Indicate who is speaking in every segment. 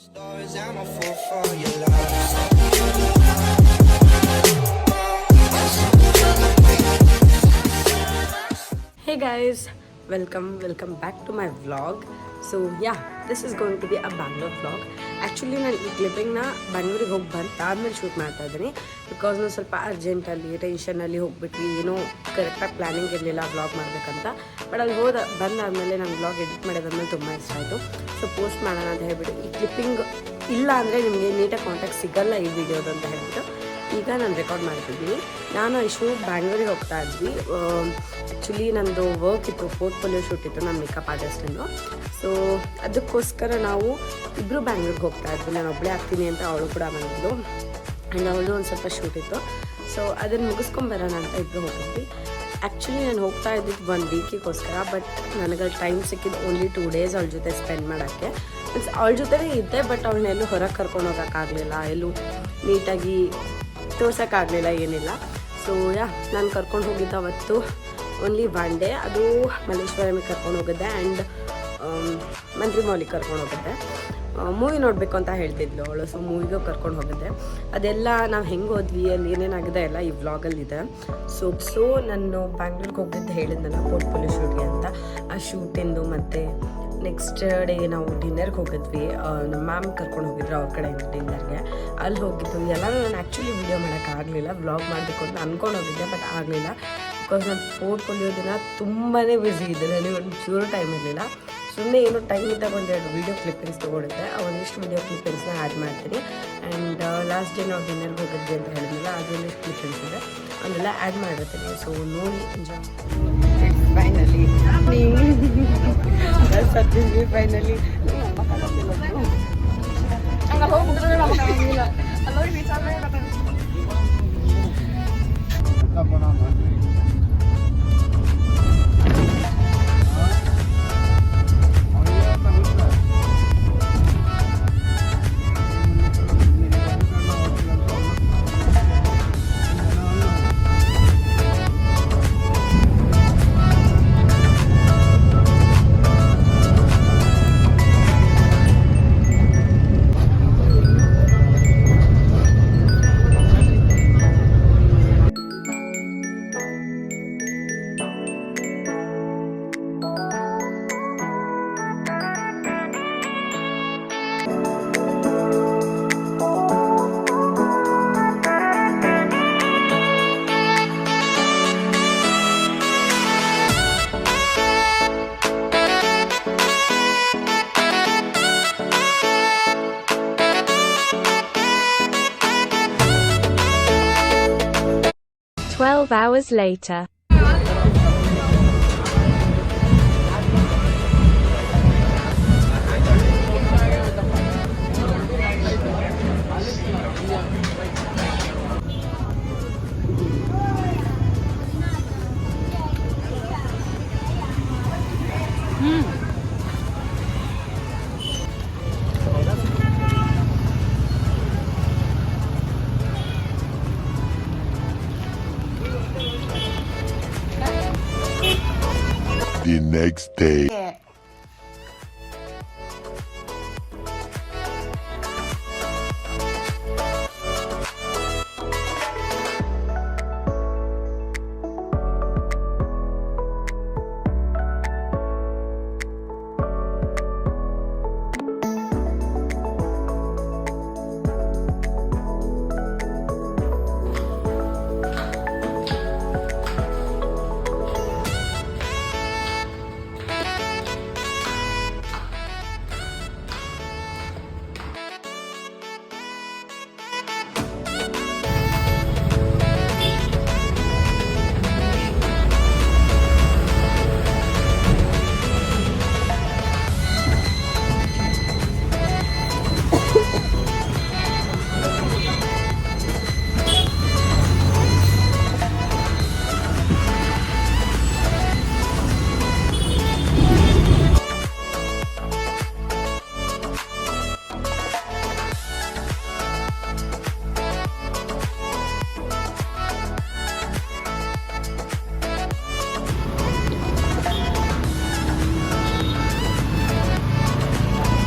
Speaker 1: Stars, I'm a fool for your love.
Speaker 2: Hey guys, welcome back to my vlog. So yeah, this is going to be a Bangalore vlog. Actually ನಾನು ಈ ಕ್ಲಿಪ್ಪಿಂಗ್ನ ಬೆಂಗಳೂರಿಗೆ ಹೋಗಿ ಬಂದಾದ್ಮೇಲೆ shoot ಮಾಡ್ತಾ ಇದ್ದೀನಿ. Because ನಾವು ಸ್ವಲ್ಪ ಅರ್ಜೆಂಟಲ್ಲಿ ಟೆನ್ಷನಲ್ಲಿ ಹೋಗ್ಬಿಟ್ವಿ, ಏನೋ ಕರೆಕ್ಟಾಗಿ ಪ್ಲ್ಯಾನಿಂಗ್ ಇರಲಿಲ್ಲ ವ್ಲಾಗ್ ಮಾಡಬೇಕಂತ. ಬಟ್ ಅಲ್ಲಿ ಬಂದಾದಮೇಲೆ ನಂಗೆ ವ್ಲಾಗ್ ಎಡಿಟ್ ಮಾಡೋದಂದ್ರೆ ತುಂಬ ಇಷ್ಟ ಆಯಿತು. ಸೊ ಪೋಸ್ಟ್ ಮಾಡೋಣ ಅಂತ ಹೇಳ್ಬಿಟ್ಟು, ಈ ಕ್ಲಿಪ್ಪಿಂಗ್ ಇಲ್ಲ ಅಂದರೆ ನಿಮಗೆ ನೀಟಾಗಿ ಕಾಂಟ್ಯಾಕ್ಟ್ ಸಿಗಲ್ಲ ಈ ವಿಡಿಯೋದು ಅಂತ ಹೇಳ್ಬಿಟ್ಟು ಈಗ ನಾನು ರೆಕಾರ್ಡ್ ಮಾಡ್ತಿದ್ದೀನಿ. ನಾನು ಇಷ್ಟು ಬ್ಯಾಂಗ್ಳೂರಿಗೆ ಹೋಗ್ತಾ ಇದ್ವಿ. ಆ್ಯಕ್ಚುಲಿ ನಂದು ವರ್ಕ್ ಇತ್ತು, ಪೋರ್ಟ್ಫೋಲಿಯೋ ಶೂಟ್ ಇತ್ತು ನನ್ನ ಮೇಕಪ್ ಆರ್ಟಿಸ್ಟಿಂದು. ಸೊ ಅದಕ್ಕೋಸ್ಕರ ನಾವು ಇಬ್ಬರು ಬ್ಯಾಂಗ್ಳೂರಿಗೆ ಹೋಗ್ತಾ ಇದ್ವಿ. ನಾನು ಒಬ್ಬಳೇ ಆಗ್ತೀನಿ ಅಂತ ಅವಳು ಕೂಡ ಬಂದಿದ್ದು. ಆ್ಯಂಡ್ ಅವಳು ಒಂದು ಸ್ವಲ್ಪ ಶೂಟ್ ಇತ್ತು. ಸೊ ಅದನ್ನು ಮುಗಿಸ್ಕೊಂಬರೋಣ ಅಂತ ಇಬ್ಬರು ಹೋಗಿದ್ವಿ. ಆ್ಯಕ್ಚುಲಿ ನಾನು ಹೋಗ್ತಾ ಇದ್ದಿದ್ದು 1 ವೀಕಿಗೋಸ್ಕರ. ಬಟ್ ನನಗೆ ಟೈಮ್ ಸಿಕ್ಕಿದ್ದು ಓನ್ಲಿ 2 ಡೇಸ್ ಅವಳ ಜೊತೆ ಸ್ಪೆಂಡ್ ಮಾಡೋಕ್ಕೆ. ಮೀನ್ಸ್ ಅವಳ ಜೊತೆನೇ ಇದ್ದೆ, ಬಟ್ ಅವಳನ್ನೆಲ್ಲೂ ಹೊರಗೆ ಕರ್ಕೊಂಡು ಹೋಗೋಕ್ಕಾಗಲಿಲ್ಲ, ಎಲ್ಲೂ ನೀಟಾಗಿ ತೋರ್ಸೋಕ್ಕಾಗಲಿಲ್ಲ, ಏನಿಲ್ಲ. ಸೊ ನಾನು ಕರ್ಕೊಂಡು ಹೋಗಿದ್ದ ಅವತ್ತು ಓನ್ಲಿ 1 ಡೇ. ಅದು ಮಲ್ಲೇಶ್ವರಮಿಗೆ ಕರ್ಕೊಂಡು ಹೋಗಿದ್ದೆ ಆ್ಯಂಡ್ ಮಂತ್ರಿ ಮಾಲಿಗೆ ಕರ್ಕೊಂಡು ಹೋಗಿದ್ದೆ. ಮೂವಿ ನೋಡಬೇಕು ಅಂತ ಹೇಳ್ತಿದ್ಲು ಅವಳು. ಸೊ ಮೂವಿಗೂ ಕರ್ಕೊಂಡು ಹೋಗಿದ್ದೆ. ಅದೆಲ್ಲ ನಾವು ಹೆಂಗೆ ಹೋದ್ವಿ, ಅಲ್ಲಿ ಏನೇನಾಗಿದೆ ಎಲ್ಲ ಈ ವ್ಲಾಗಲ್ಲಿದೆ. ಸೊ ನಾನು ಬ್ಯಾಂಗ್ಳೂರಿಗೆ ಹೋಗಿದ್ದು ಹೇಳಿದ್ನಲ್ಲ ಪೋರ್ಟ್ಫೋಲಿಯೋ ಶೂಟ್ಗೆ ಅಂತ. ಆ ಶೂಟಿಂದು ಮತ್ತು ನೆಕ್ಸ್ಟ್ ಡೇ ನಾವು ಡಿನ್ನರ್ಗೆ ಹೋಗಿದ್ವಿ. ನಮ್ಮ ಮ್ಯಾಮ್ ಕರ್ಕೊಂಡು ಹೋಗಿದ್ರು ಅವ್ರ ಕಡೆಯಿಂದ ಡಿನ್ನರ್ಗೆ. ಅಲ್ಲಿ ಹೋಗಿದ್ದು ಎಲ್ಲ ನಾನು ಆ್ಯಕ್ಚುಲಿ ವೀಡಿಯೋ ಮಾಡೋಕ್ಕಾಗಲಿಲ್ಲ. ವ್ಲಾಗ್ ಮಾಡಬೇಕು ಅಂತ ಅಂದ್ಕೊಂಡು ಹೋಗಿದ್ದೆ, ಬಟ್ ಆಗಲಿಲ್ಲ. ಬಿಕಾಸ್ ನಾನು ಪೋರ್ಟ್ಫೋಲಿಯೋ ದಿನ ತುಂಬಾ ಬ್ಯುಸಿ ಇದ್ದೆ. ನನಗೆ ಒಂದು ಚೂರು ಟೈಮ್ ಇರಲಿಲ್ಲ. ಸುಮ್ಮನೆ ಏನೋ ಟೈಮ್ ಇದ್ದಾಗ 1-2 ವೀಡಿಯೋ ಕ್ಲಿಪ್ಪಿಂಗ್ಸ್ ತೊಗೊಂಡಿದ್ದೆ. ಒಂದಿಷ್ಟು ವೀಡಿಯೋ ಕ್ಲಿಪ್ಪಿಂಗ್ಸ್ನ ಆ್ಯಡ್ ಮಾಡ್ತೀನಿ. ಆ್ಯಂಡ್ ಲಾಸ್ಟ್ ಡೇ ನಾವು ಡಿನ್ನರ್ಗೆ ಹೋಗಿದ್ವಿ ಅಂತ ಹೇಳಿದ್ನಲ್ಲ, ಅದೊಂದಿಷ್ಟು ಕ್ಲಿಪ್ಪಿಂಗ್ಸ್ ಇದೆ, ಅದೆಲ್ಲ ಆ್ಯಡ್ ಮಾಡಿರ್ತೀನಿ. ಸೊ ನೋಡಿ, ಎಂಜಾಯ್. ಫೈನಲಿ ಸತ್ತಿದ್ವಿ. Finally
Speaker 3: hours later.
Speaker 4: The next day.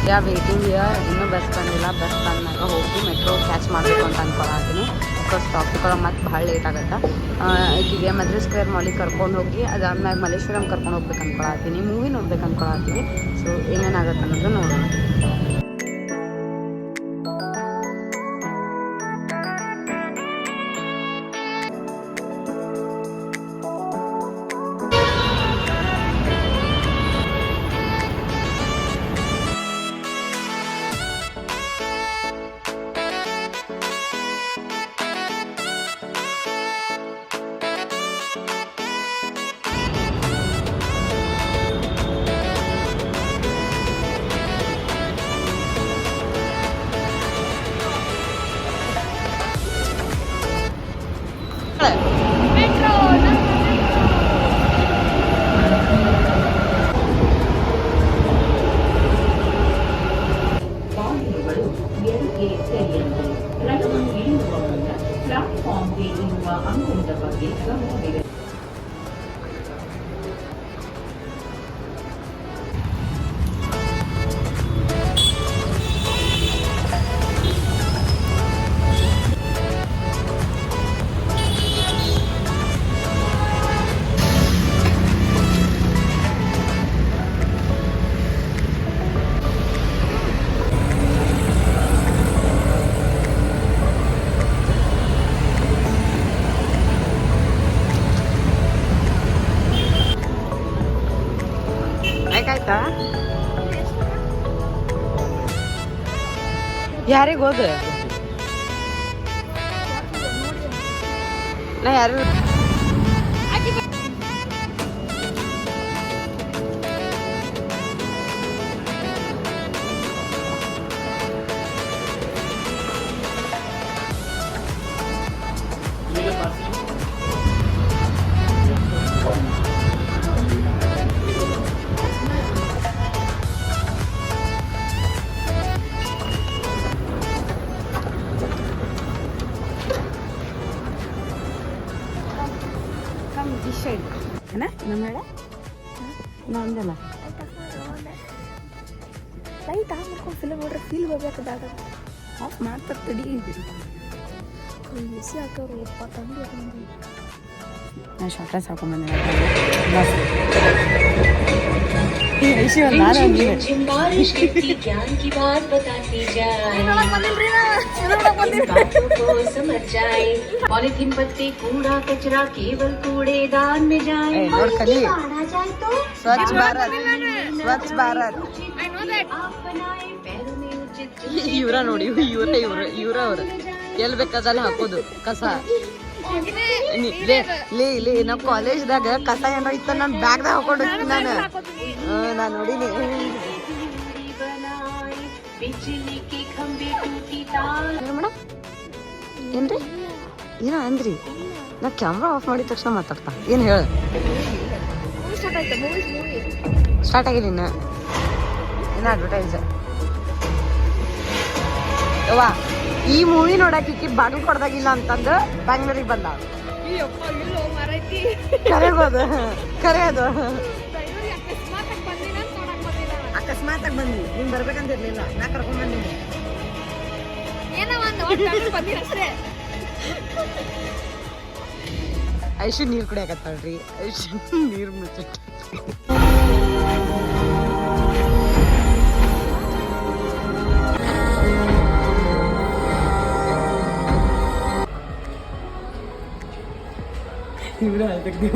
Speaker 2: we are waiting here. Bus ಬಂದಿಲ್ಲ. ಬಸ್ ಬಂದಾಗ ಹೋಗಿ ಮೆಟ್ರೋ ಕ್ಯಾಚ್ ಮಾಡಬೇಕು ಅಂತ ಅಂದ್ಕೊಳತ್ತೀನಿ. ಬಿಕಾಸ್ ಟ್ರಾಫಿಕ್ ಒಳಗೆ ಮತ್ತೆ ಭಾಳ ಲೇಟ್ ಆಗುತ್ತೆ. ಈಗೀಗ ಮದ್ರಿ ಸ್ಕ್ವೇರ್ ಮಾಲಿಗೆ ಕರ್ಕೊಂಡು ಹೋಗಿ ಅದಾದ್ಮೇಲೆ ಮಲ್ಲೇಶ್ವರಂ ಕರ್ಕೊಂಡು ಹೋಗ್ಬೇಕು ಅಂದ್ಕೊಳತ್ತೀನಿ. ಮೂವಿ ನೋಡ್ಬೇಕು ಅಂದ್ಕೊಳತ್ತೀನಿ. ಸೊ ಏನೇನಾಗುತ್ತೆ ಅನ್ನೋದು ನೋಡೋಣ.
Speaker 3: ವಾಹನಗಳು 2ಗೆ ಸರಿಯಂತೆ ರಥವನ್ನು ಇಳಿಯುವ ಮುನ್ನ ಪ್ಲಾಟ್ಫಾರ್ಮ್ಗೆ ಇರುವ ಅಂಕಣದ ಬಗ್ಗೆ ಗಮನವಿದೆ.
Speaker 2: ಆಯ್ತಾ ಯಾರಿಗೆ ಹೋದ ನಾ ಯಾರು ಏನ ನಮ್ಮ ನಂದಲ್ಲ
Speaker 5: ಲೈಟ್ ಆಫ್ ಮಾಡ್ಕೊಂಡು ಫಿಲ್ಮ್ ನೋಡ್ರೆ ಫೀಲ್ ಬರ್ಬೇಕದಾಗ
Speaker 2: ಆಫ್ ಮಾಡ್ತಾರೆ ತಡಿ
Speaker 5: ಬಿಸಿ ಹಾಕೋರು ತಂದು
Speaker 2: ನಾನು ಶಾರ್ಟ್ರೆಸ್ ಹಾಕೊಂಡ್ಬಂದೆ
Speaker 3: बारिश गिरती ज्ञान की बात बताती जाए बातों को समझ जाए पॉलिथीन पत्ते कूड़ा कचरा केवल कूड़ेदान में जाए
Speaker 2: ಸ್ವಚ್ಛ ಭಾರತ್ ಸ್ವಚ್ಛ ಭಾರತ್
Speaker 3: आप बनाए पैरों में उचित
Speaker 2: ಇವ್ರ ನೋಡಿ ಇವ್ರ ಅವ್ರು ಎಲ್ಲಿ ಬೇಕಾದಲ್ಲಿ ಹಾಕೋದು ಕಸ ಲೇ ನಮ್ಮ ಕಾಲೇಜ್ದಾಗ ಕಸ ಏನಾರ ಇತ್ತ ನಾನು ಬ್ಯಾಗ್ದಾಗ ಹಾಕೊಂಡು ಹೋಗ್ತೀನಿ ನಾನು ನೋಡಿನಿ
Speaker 3: बनाए बिजली के खंभे टूटी तार
Speaker 2: ಮೇಡಮ್ ಏನ್ರಿ ಏನೋ ಅಂದ್ರಿ ನಾ ಕ್ಯಾಮ್ರಾ ಆಫ್ ಮಾಡಿದ ತಕ್ಷಣ ಮಾತಾಡ್ತಾ ಏನು ಹೇಳು ಸ್ಟಾರ್ಟ್ ಆಗಿಲ್ಲ ಇನ್ನು ಅಡ್ವರ್ಟೈಸ್ ಯವ್ವ ಈ ಮೂವಿ ನೋಡಕ್ಕೆ ಬಾಗಿಲು ಕೊಡ್ದಾಗಿಲ್ಲ ಅಂತಂದು ಬ್ಯಾಂಗ್ಳೂರಿಗೆ ಬಂದ ಕರೆ ಅದು ಅಕಸ್ಮಾತಾಗಿ ಬಂದಿ ನೀನ್ ಬರ್ಬೇಕಂತಿರ್ಲಿಲ್ಲ ನಾ ಕರ್ಕೊಂಡ್ ಬಂದಿನಿ ಐಶು ನೀರ್ ಕುಡಿಯಾಕತ್ತಾಳ್ರಿ ಐಶು ನೀರ್ ಮುಚ್ಚಿಟ್ಟು ಇವ್ರ ತೆಗ್ದು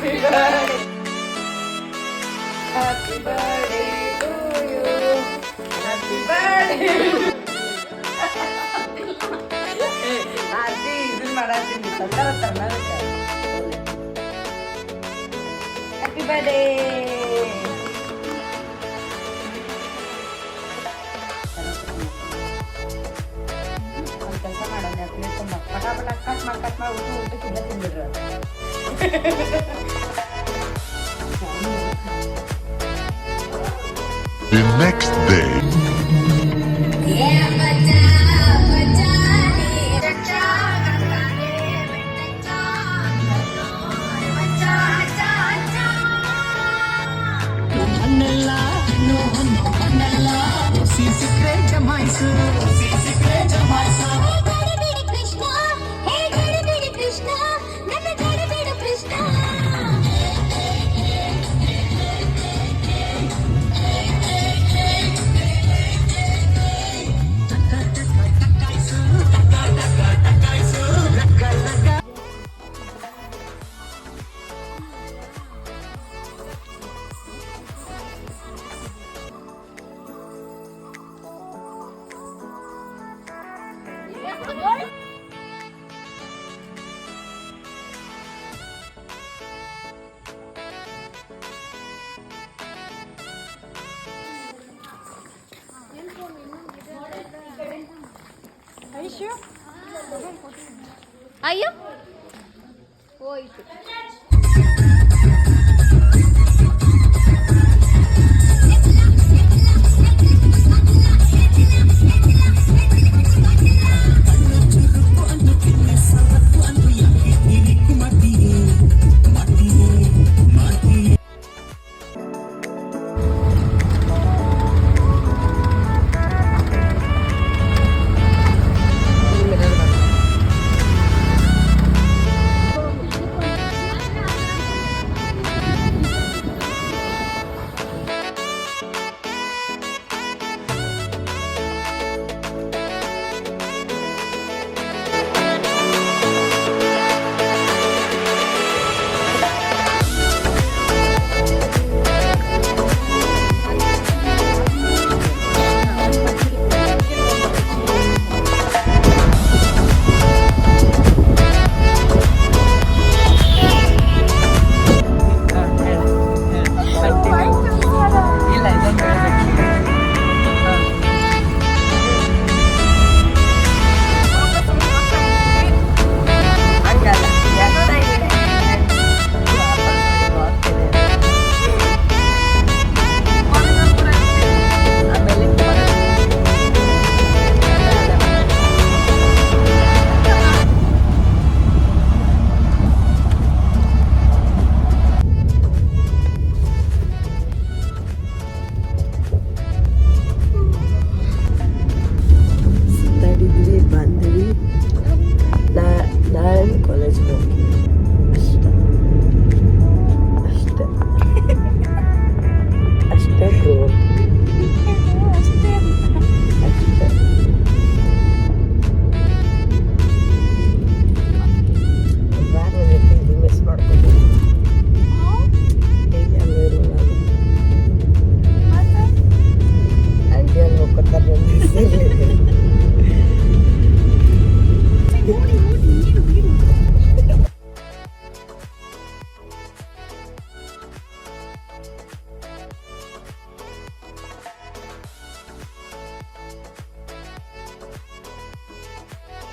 Speaker 2: Happy birthday to you. Happy birthday. ಆರ್ತಿ ಇದನ್ನ ಮಾಡತ್ತೀನಿ ಹ್ಯಾಪಿ ಬರ್ಡೇ. ಒಂದು ಕೆಲಸ ಮಾಡೋಣ ಪ್ಲೇಟ್ ತುಂಬ ಪಟಾಪಟ ಕಟ್ ಮಾಡಿ ಊಟಕ್ಕಿಂತ ತಿಂದಿಡ್ರು.
Speaker 4: The next day.
Speaker 5: ಅಯ್ಯೋ